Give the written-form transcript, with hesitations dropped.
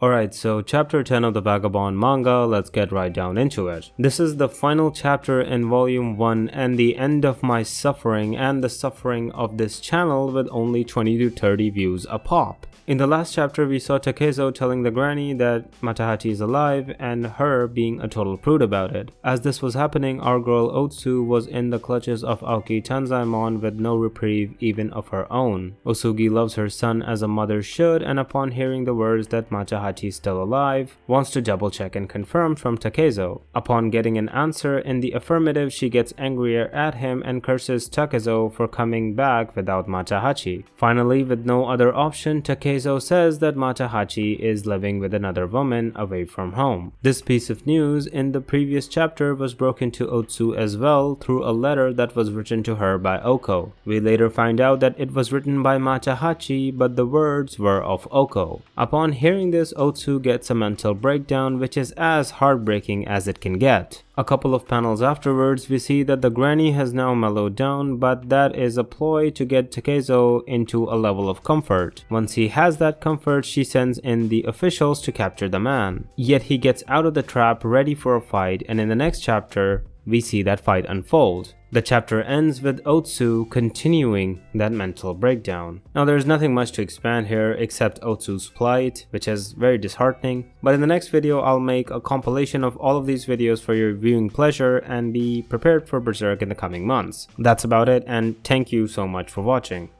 Alright, so chapter 10 of the Vagabond manga, let's get right down into it. This is the final chapter in volume 1 and the end of my suffering and the suffering of this channel with only 20 to 30 views a pop. In the last chapter, we saw Takezo telling the granny that Matahachi is alive and her being a total prude about it. As this was happening, our girl Otsu was in the clutches of Aoki Tanzaemon with no reprieve even of her own. Osugi loves her son as a mother should, and upon hearing the words that Matahachi is still alive, wants to double check and confirm from Takezo. Upon getting an answer in the affirmative, she gets angrier at him and curses Takezo for coming back without Matahachi. Finally, with no other option, Takezo says that Matahachi is living with another woman away from home. This piece of news in the previous chapter was broken to Otsu as well through a letter that was written to her by Oko. We later find out that it was written by Matahachi, but the words were of Oko. Upon hearing this, Otsu gets a mental breakdown, which is as heartbreaking as it can get. A couple of panels afterwards, we see that the granny has now mellowed down, but that is a ploy to get Takezo into a level of comfort. Once he has that comfort, she sends in the officials to capture the man. Yet he gets out of the trap ready for a fight, and in the next chapter, we see that fight unfold. The chapter ends with Otsu continuing that mental breakdown. Now there's nothing much to expand here except Otsu's plight, which is very disheartening, but in the next video I'll make a compilation of all of these videos for your viewing pleasure and be prepared for Berserk in the coming months. That's about it, and thank you so much for watching.